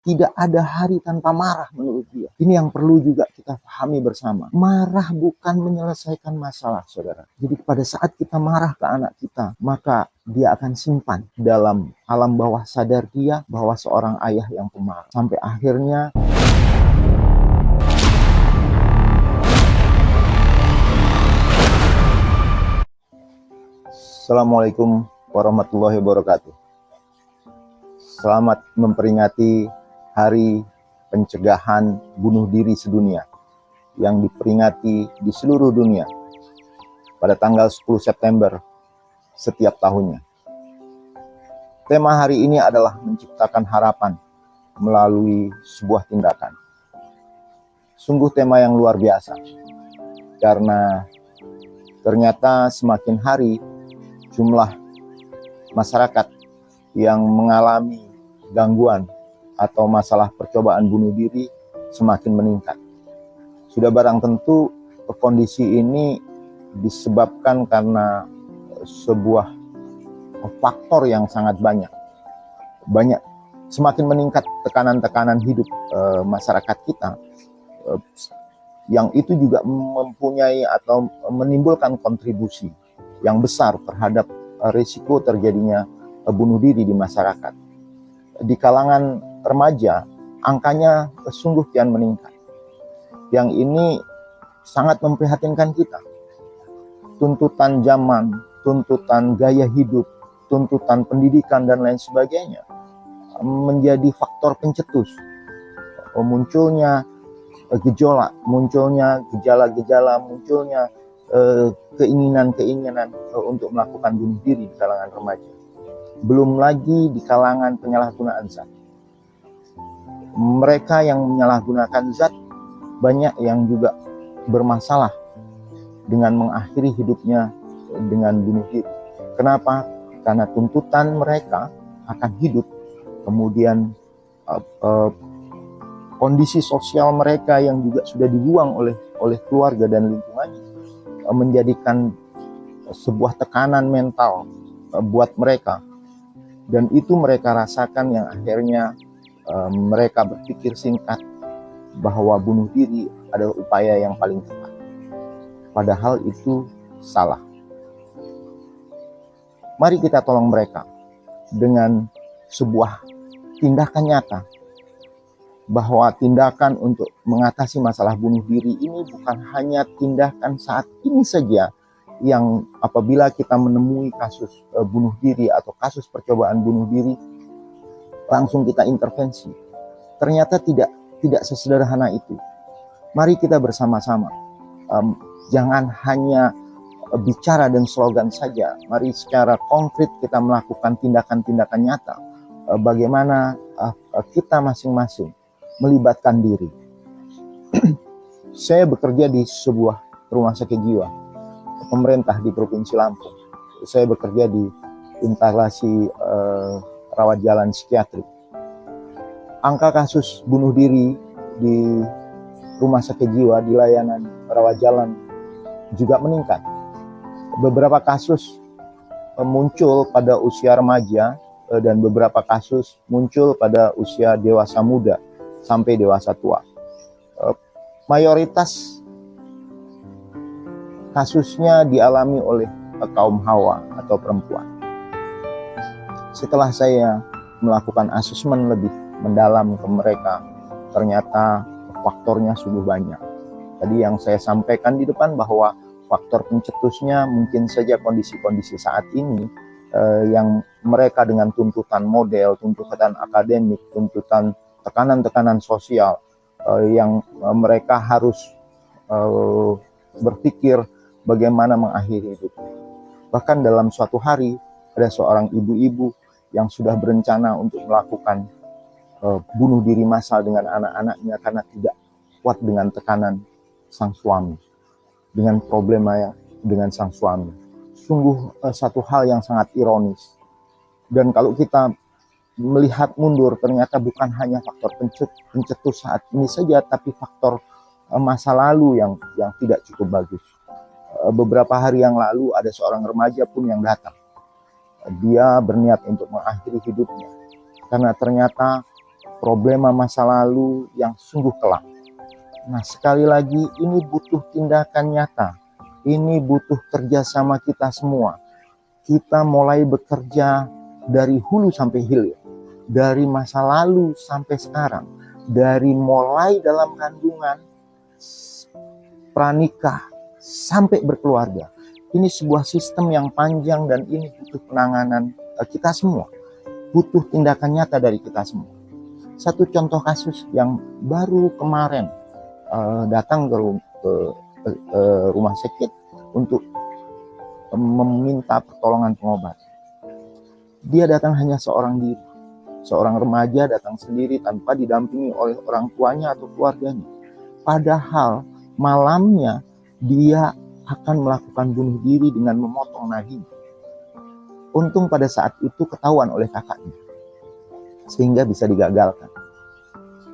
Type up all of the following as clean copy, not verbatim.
Tidak ada hari tanpa marah menurut dia. Ini yang perlu juga kita pahami bersama. Marah bukan menyelesaikan masalah, saudara. Jadi pada saat kita marah ke anak kita, maka dia akan simpan dalam alam bawah sadar dia bahwa seorang ayah yang pemarah. Sampai akhirnya Assalamualaikum warahmatullahi wabarakatuh. Selamat memperingati Hari Pencegahan Bunuh Diri Sedunia yang diperingati di seluruh dunia pada tanggal 10 September setiap tahunnya. Tema hari ini adalah menciptakan harapan melalui sebuah tindakan. Sungguh tema yang luar biasa, karena ternyata semakin hari jumlah masyarakat yang mengalami gangguan atau masalah percobaan bunuh diri semakin meningkat. Sudah barang tentu kondisi ini disebabkan karena sebuah faktor yang sangat banyak. Semakin meningkat tekanan-tekanan hidup masyarakat kita, yang itu juga mempunyai atau menimbulkan kontribusi yang besar terhadap risiko terjadinya bunuh diri di masyarakat. Di kalangan remaja, angkanya sungguh kian meningkat. Yang ini sangat memprihatinkan kita. Tuntutan zaman, tuntutan gaya hidup, tuntutan pendidikan, dan lain sebagainya menjadi faktor pencetus munculnya gejolak, munculnya gejala-gejala, munculnya keinginan-keinginan untuk melakukan bunuh diri di kalangan remaja. Belum lagi di kalangan penyalahgunaan zat. Mereka yang menyalahgunakan zat banyak yang juga bermasalah dengan mengakhiri hidupnya dengan bunuh diri. Kenapa? Karena tuntutan mereka akan hidup, kemudian kondisi sosial mereka yang juga sudah dibuang oleh keluarga dan lingkungannya menjadikan sebuah tekanan mental buat mereka, dan itu mereka rasakan yang akhirnya mereka berpikir singkat bahwa bunuh diri adalah upaya yang paling tepat, padahal itu salah. Mari kita tolong mereka dengan sebuah tindakan nyata, bahwa tindakan untuk mengatasi masalah bunuh diri ini bukan hanya tindakan saat ini saja, yang apabila kita menemui kasus bunuh diri atau kasus percobaan bunuh diri langsung kita intervensi. Ternyata tidak sesederhana itu. Mari kita bersama-sama, jangan hanya bicara dan slogan saja. Mari secara konkret kita melakukan tindakan-tindakan nyata. Bagaimana kita masing-masing melibatkan diri. Saya bekerja di sebuah rumah sakit jiwa pemerintah di Provinsi Lampung. Saya bekerja di instalasi rawat jalan psikiatri. Angka kasus bunuh diri di rumah sakit jiwa di layanan rawat jalan juga meningkat. Beberapa kasus muncul pada usia remaja dan beberapa kasus muncul pada usia dewasa muda sampai dewasa tua. Mayoritas kasusnya dialami oleh kaum hawa atau perempuan. Setelah saya melakukan asesmen lebih mendalam ke mereka, ternyata faktornya sungguh banyak. Tadi yang saya sampaikan di depan bahwa faktor pencetusnya mungkin saja kondisi-kondisi saat ini yang mereka dengan tuntutan model, tuntutan akademik, tuntutan tekanan-tekanan sosial yang mereka harus berpikir bagaimana mengakhiri hidup. Bahkan dalam suatu hari ada seorang ibu-ibu yang sudah berencana untuk melakukan bunuh diri massal dengan anak-anaknya karena tidak kuat dengan tekanan sang suami, dengan problema dengan sang suami. Sungguh satu hal yang sangat ironis. Dan kalau kita melihat mundur, ternyata bukan hanya faktor pencetus saat ini saja, tapi faktor masa lalu yang tidak cukup bagus. Beberapa hari yang lalu ada seorang remaja pun yang datang. Dia berniat untuk mengakhiri hidupnya karena ternyata problema masa lalu yang sungguh kelam. Nah, sekali lagi ini butuh tindakan nyata. Ini butuh kerjasama kita semua. Kita mulai bekerja dari hulu sampai hilir. Dari masa lalu sampai sekarang. Dari mulai dalam kandungan, pranikah, sampai berkeluarga. Ini sebuah sistem yang panjang dan ini butuh penanganan kita semua. Butuh tindakan nyata dari kita semua. Satu contoh kasus yang baru kemarin datang ke rumah sakit untuk meminta pertolongan pengobatan. Dia datang hanya seorang diri. Seorang remaja datang sendiri tanpa didampingi oleh orang tuanya atau keluarganya. Padahal malamnya dia akan melakukan bunuh diri dengan memotong nadinya. Untung pada saat itu ketahuan oleh kakaknya, sehingga bisa digagalkan.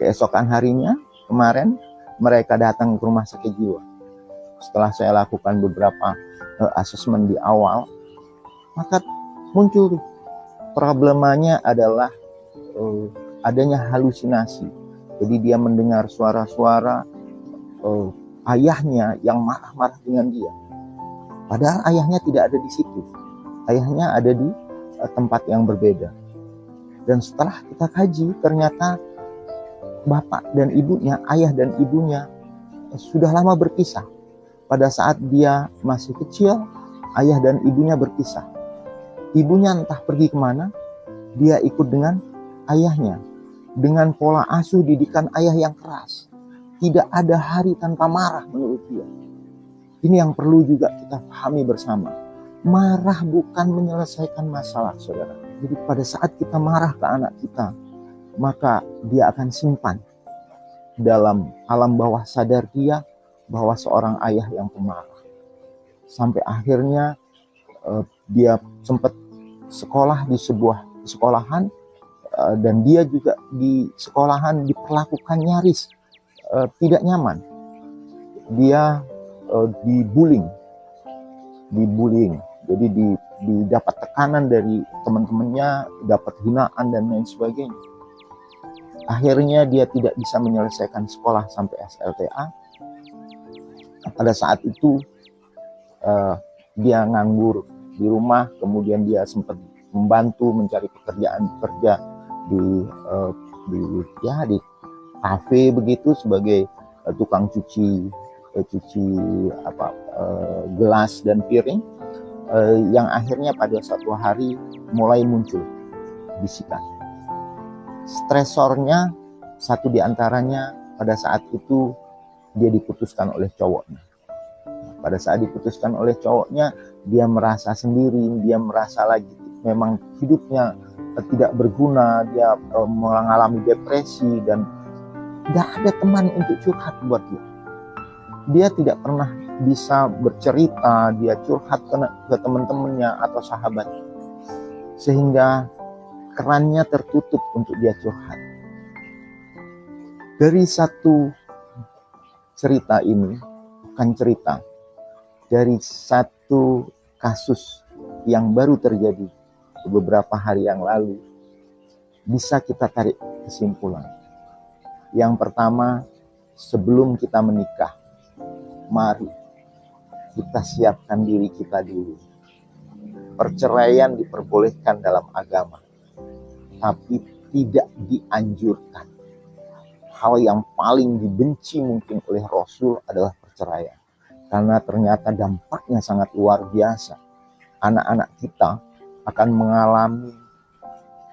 Keesokan harinya, kemarin, mereka datang ke rumah sakit jiwa. Setelah saya lakukan beberapa asesmen di awal, maka muncul problemanya adalah adanya halusinasi. Jadi dia mendengar suara-suara ayahnya yang marah-marah dengan dia. Padahal ayahnya tidak ada di situ. Ayahnya ada di tempat yang berbeda. Dan setelah kita kaji, ternyata bapak dan ibunya, ayah dan ibunya sudah lama berpisah. Pada saat dia masih kecil, ayah dan ibunya berpisah. Ibunya entah pergi kemana, dia ikut dengan ayahnya. Dengan pola asuh didikan ayah yang keras. Tidak ada hari tanpa marah menurut dia. Ini yang perlu juga kita pahami bersama. Marah bukan menyelesaikan masalah, saudara. Jadi pada saat kita marah ke anak kita, maka dia akan simpan dalam alam bawah sadar dia bahwa seorang ayah yang pemarah. Sampai akhirnya dia sempat sekolah di sebuah sekolahan dan dia juga di sekolahan diperlakukan nyaris tidak nyaman. Dia dibullying. Jadi didapat tekanan dari teman-temannya, dapat hinaan dan lain sebagainya. Akhirnya dia tidak bisa menyelesaikan sekolah sampai SLTA. Pada saat itu dia nganggur di rumah, kemudian dia sempat membantu mencari pekerjaan kerja di kafe begitu sebagai tukang cuci gelas dan piring, yang akhirnya pada suatu hari mulai muncul bisikan. Stresornya satu diantaranya pada saat itu dia diputuskan oleh cowoknya. Pada saat diputuskan oleh cowoknya, dia merasa sendiri, dia merasa lagi memang hidupnya tidak berguna, dia mengalami depresi dan tidak ada teman untuk curhat buat dia. Dia tidak pernah bisa bercerita, dia curhat ke teman-temannya atau sahabatnya. Sehingga kerannya tertutup untuk dia curhat. Dari satu cerita ini, bukan cerita, dari satu kasus yang baru terjadi beberapa hari yang lalu, bisa kita tarik kesimpulan. Yang pertama, sebelum kita menikah, mari kita siapkan diri kita dulu. Perceraian diperbolehkan dalam agama, tapi tidak dianjurkan. Hal yang paling dibenci mungkin oleh Rasul adalah perceraian. Karena ternyata dampaknya sangat luar biasa. Anak-anak kita akan mengalami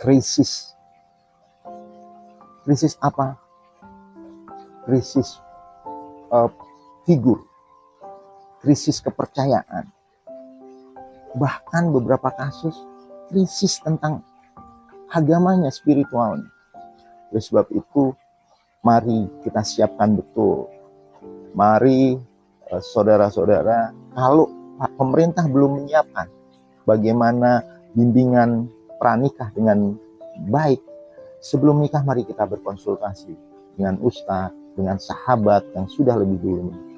krisis. Krisis apa? Krisis figur. Krisis kepercayaan. Bahkan beberapa kasus krisis tentang agamanya, spiritualnya. Oleh sebab itu, mari kita siapkan betul. Mari saudara-saudara, kalau pemerintah belum menyiapkan bagaimana bimbingan pranikah dengan baik, sebelum nikah mari kita berkonsultasi dengan ustadz, dengan sahabat yang sudah lebih dulu menikah.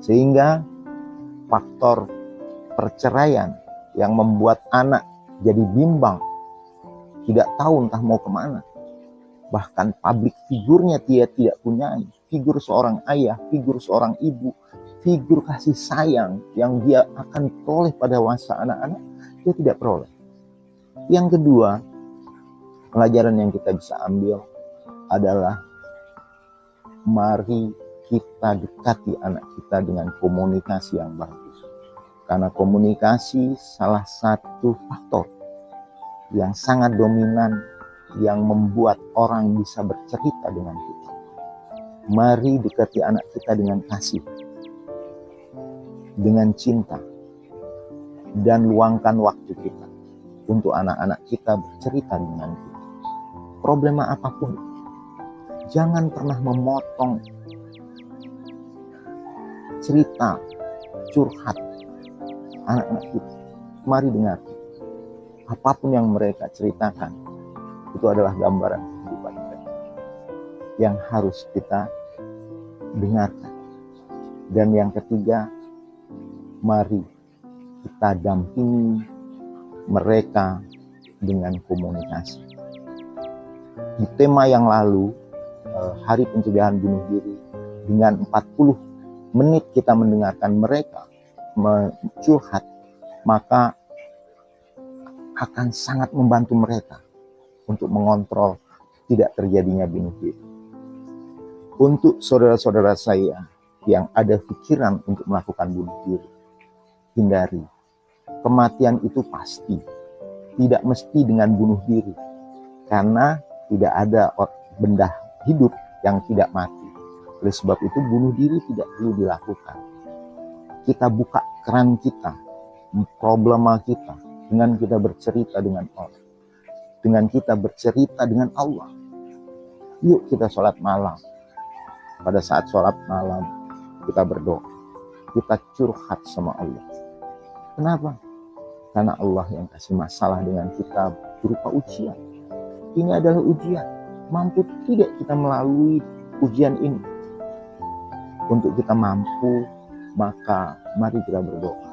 Sehingga faktor perceraian yang membuat anak jadi bimbang, tidak tahu entah mau kemana, bahkan publik figurnya dia tidak punya, figur seorang ayah, figur seorang ibu, figur kasih sayang yang dia akan peroleh pada masa anak-anak, dia tidak peroleh. Yang kedua, pelajaran yang kita bisa ambil adalah mari kita dekati anak kita dengan komunikasi yang bagus. Karena komunikasi salah satu faktor yang sangat dominan yang membuat orang bisa bercerita dengan kita. Mari dekati anak kita dengan kasih, dengan cinta, dan luangkan waktu kita untuk anak-anak kita bercerita dengan kita. Problema apapun, jangan pernah memotong cerita, curhat anak-anak kita. Mari dengar. Apapun yang mereka ceritakan, itu adalah gambaran kehidupan mereka yang harus kita dengarkan. Dan yang ketiga, mari kita dampingi mereka dengan komunikasi. Di tema yang lalu, Hari Pencegahan Bunuh Diri, dengan 40 menit kita mendengarkan mereka curhat, maka akan sangat membantu mereka untuk mengontrol tidak terjadinya bunuh diri. Untuk saudara-saudara saya yang ada pikiran untuk melakukan bunuh diri, hindari. Kematian itu pasti, tidak mesti dengan bunuh diri, karena tidak ada benda hidup yang tidak mati. Oleh sebab itu bunuh diri tidak perlu dilakukan. Kita buka keran kita, problema kita, dengan kita bercerita dengan Allah, dengan kita bercerita dengan Allah. Yuk kita sholat malam. Pada saat sholat malam kita berdoa, kita curhat sama Allah. Kenapa? Karena Allah yang kasih masalah dengan kita berupa ujian. Ini adalah ujian. Mampu tidak kita melalui ujian ini? Untuk kita mampu, maka mari kita berdoa.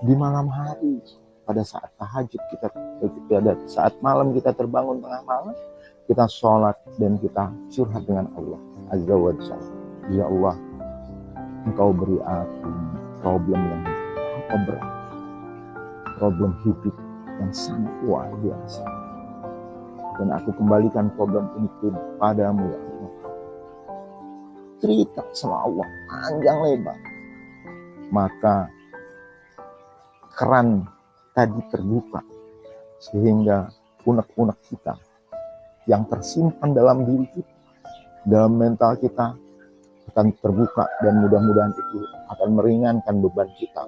Di malam hari, pada saat tahajud saat malam kita terbangun tengah malam, kita sholat dan kita curhat dengan Allah Azza wa Jalla. Ya Allah, Engkau beri aku problem yang berat, problem hidup yang sangat luar biasa, dan aku kembalikan problem ini kepadamu ya Allah. Cerita sama Allah panjang lebar, maka keran tadi terbuka, sehingga unek-unek kita yang tersimpan dalam diri kita, dalam mental kita akan terbuka, dan mudah-mudahan itu akan meringankan beban kita,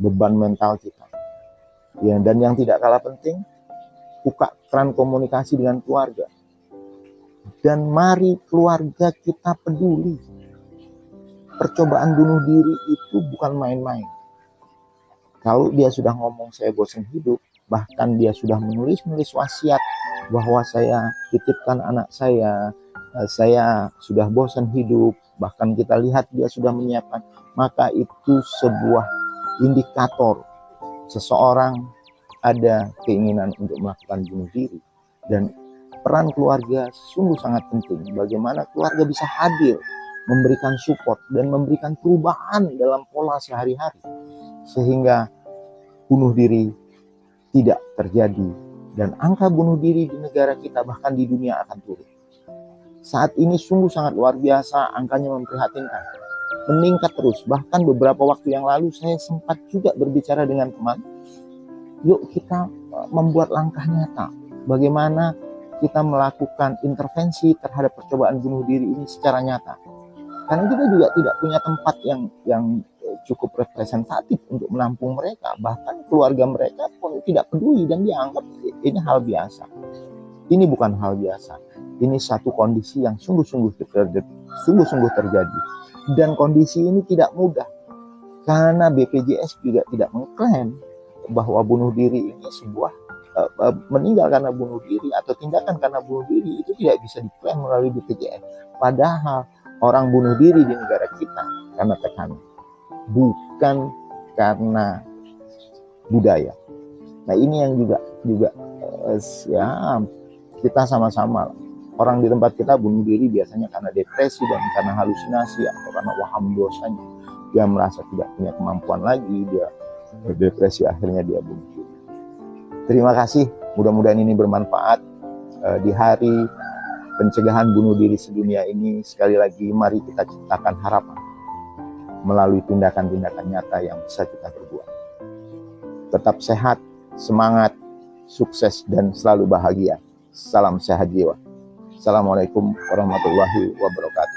beban mental kita. Ya, dan yang tidak kalah penting, buka keran komunikasi dengan keluarga. Dan mari keluarga kita peduli. Percobaan bunuh diri itu bukan main-main. Kalau dia sudah ngomong saya bosan hidup, bahkan dia sudah menulis wasiat bahwa saya titipkan anak saya sudah bosan hidup, bahkan kita lihat dia sudah menyiapkan, maka itu sebuah indikator seseorang ada keinginan untuk melakukan bunuh diri. Dan peran keluarga sungguh sangat penting. Bagaimana keluarga bisa hadir, memberikan support dan memberikan perubahan dalam pola sehari-hari, sehingga bunuh diri tidak terjadi, dan angka bunuh diri di negara kita bahkan di dunia akan turun. Saat ini sungguh sangat luar biasa, angkanya memprihatinkan, meningkat terus. Bahkan beberapa waktu yang lalu saya sempat juga berbicara dengan teman, yuk kita membuat langkah nyata, bagaimana kita melakukan intervensi terhadap percobaan bunuh diri ini secara nyata. Karena kita juga tidak punya tempat yang cukup representatif untuk menampung mereka. Bahkan keluarga mereka pun tidak peduli dan dianggap ini hal biasa. Ini bukan hal biasa. Ini satu kondisi yang sungguh-sungguh terjadi. Dan kondisi ini tidak mudah. Karena BPJS juga tidak mengklaim bahwa bunuh diri ini sebuah meninggal karena bunuh diri atau tindakan karena bunuh diri itu tidak bisa diklaim melalui BPJS. Padahal orang bunuh diri di negara kita karena tekanan, bukan karena budaya. Nah ini yang juga ya kita sama-sama Orang di tempat kita bunuh diri biasanya karena depresi dan karena halusinasi atau karena waham dosanya. Dia merasa tidak punya kemampuan lagi, dia berdepresi, akhirnya dia bunuh diri. Terima kasih, mudah-mudahan ini bermanfaat. Di hari pencegahan bunuh diri sedunia ini, sekali lagi mari kita ciptakan harapan melalui tindakan-tindakan nyata yang bisa kita perbuat. Tetap sehat, semangat, sukses, dan selalu bahagia. Salam sehat jiwa. Assalamualaikum warahmatullahi wabarakatuh.